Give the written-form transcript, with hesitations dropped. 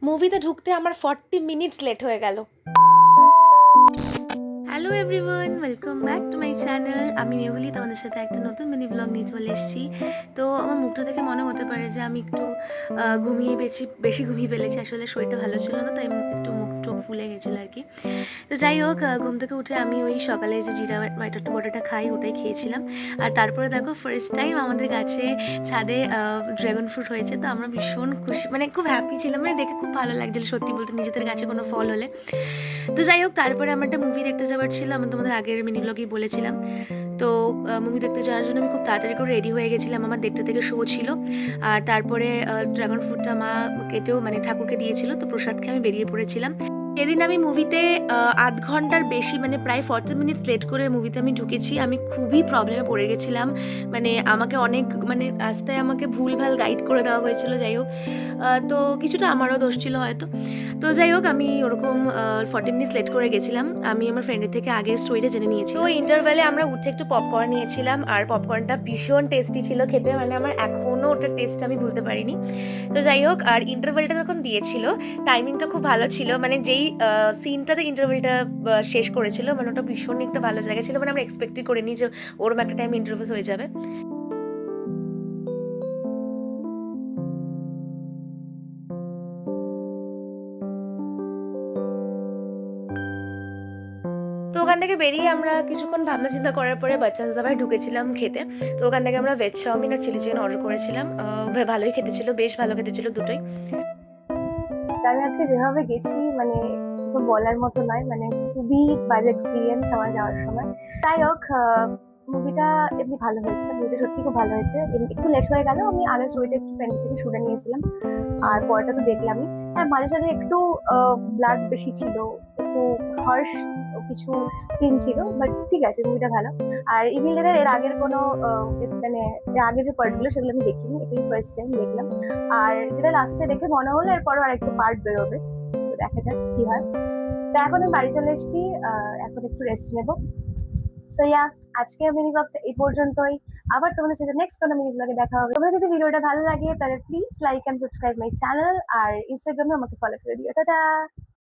মুভিতে ঢুকতে আমার 40 মিনিটস লেট হয়ে গেল। Hello everyone, welcome back to my channel. আমি মেহুলি, তোমাদের সাথে একটা নতুন মিনি ব্লগ নিয়ে চলে এসেছি। তো আমার মুখটা দেখে মনে হতে পারে যে আমি একটু ঘুমিয়ে বেশি ঘুমিয়ে ফেলেছি। আসলে শরীরটা ভালো ছিল না, তাই একটু মুখ টুক ফুলে গেছিলো আর কি। তো যাই হোক, ঘুম থেকে উঠে আমি ওই সকালে যে জিরা বড়াটা খাই ওটাই খেয়েছিলাম। আর তারপরে দেখো, ফার্স্ট টাইম আমাদের গাছে ছাদে ড্রাগন ফ্রুট হয়েছে। তো আমরা ভীষণ খুশি, মানে খুব হ্যাপি ছিলাম, মানে দেখে খুব ভালো লাগছিল সত্যি বলতে, নিজেদের গাছে কোনো ফল হলে। তো যাই হোক, তারপরে আমার একটা মুভি দেখতে যাওয়ার ছিল, আমি তোমাদের আগের মিনি ব্লগেই বলেছিলাম। তো মুভি দেখতে যাওয়ার জন্য আমি খুব তাড়াতাড়ি করে রেডি হয়ে গেছিলাম, আমার 1:30 থেকে শো ছিল। আর তারপরে ড্রাগন ফ্রুটটা মা কেটেও মানে ঠাকুরকে দিয়েছিল, তো প্রসাদ খেয়ে আমি বেরিয়ে পড়েছিলাম। সেদিন আমি মুভিতে 8 ঘন্টার বেশি, মানে প্রায় 40 মিনিটস লেট করে মুভিতে আমি ঢুকেছি। আমি খুবই প্রবলেমে পড়ে গেছিলাম, মানে আমাকে অনেক মানে রাস্তায় আমাকে ভুলভাল গাইড করে দেওয়া হয়েছিল। যাই হোক, তো কিছুটা আমারও দোষ ছিল হয়তো। তো যাই হোক, আমি ওরকম 40 মিনিটস লেট করে গেছিলাম। আমি আমার ফ্রেন্ডের থেকে আগের স্টোরিটা জেনে নিয়েছি। তো ইন্টারভ্যালে আমরা উঠে একটু পপকর্ন নিয়েছিলাম, আর পপকর্নটা ভীষণ টেস্টি ছিল খেতে, মানে আমার এখনও ওটার টেস্ট আমি ভুলতে পারিনি। তো যাই হোক, আর ইন্টারভ্যালটা যখন দিয়েছিল টাইমিংটা খুব ভালো ছিল, মানে যেই সিনটাতে ইন্টারভ্যালটা শেষ করেছিল, মানে ওটা ভীষণ একটা ভালো জায়গা ছিল, মানে আমরা এক্সপেক্টই করিনি যে ওরম একটা টাইম ইন্টারভ্যাল হয়ে যাবে। তো ওখান থেকে বেরিয়ে আমরা কিছুক্ষণ ভাবনা চিন্তা করার পরে বাচ্চাস দাবায় ঢুকেছিলাম খেতে। তো ওখান থেকে আমরা ভেজ চাউমিন আর চিলি চিকেন অর্ডার করেছিলাম। ভালোই খেতে ছিল, বেশ ভালো খেতে ছিল দুটোই। আমি আজকে যেভাবে গেছি মানে তো বলার মতো নয়, মানে খুবই বাজে এক্সপিরিয়েন্স আমার যাওয়ার সময়। তাই হোক, মুভিটা এমনি ভালো হয়েছে, মুভিটা সত্যি খুব ভালো হয়েছে। একটু লেট হয়ে গেল, আমি আগের স্টোরিটা একটু ফ্রেন্ড থেকে শুনে নিয়েছিলাম, আর পরেটা তো দেখলামই। হ্যাঁ, মাঝে সাঝে একটু ব্লাড বেশি ছিল, একটু হার্শ কিছু সিন ছিল, বাট ঠিক আছে, মুভিটা ভালো। আর ইভিল ডেডের এর আগের কোনো মানে এর আগের যে পার্টগুলো সেগুলো আমি দেখিনি, এটাই ফার্স্ট টাইম দেখলাম। আর যেটা লাস্টে দেখে মনে হলো এরপরও আরেকটা পার্ট বেরোবে, তো দেখা যাক কি হয়। তো এখন আমি বাড়ি চলে এসেছি, এখন একটু রেস্ট নেবো। সো ইয়া, আজকে মিনি ব্লগটা এই পর্যন্তই। আবার তোমাদের সাথে নেক্সট কোনো মিনি ব্লগে দেখা হবে। তোমাদের যদি ভিডিওটা ভালো লাগে তাহলে please like and subscribe my channel, আর ইনস্টাগ্রামে আমাকে ফলো করে দিও। টাটা।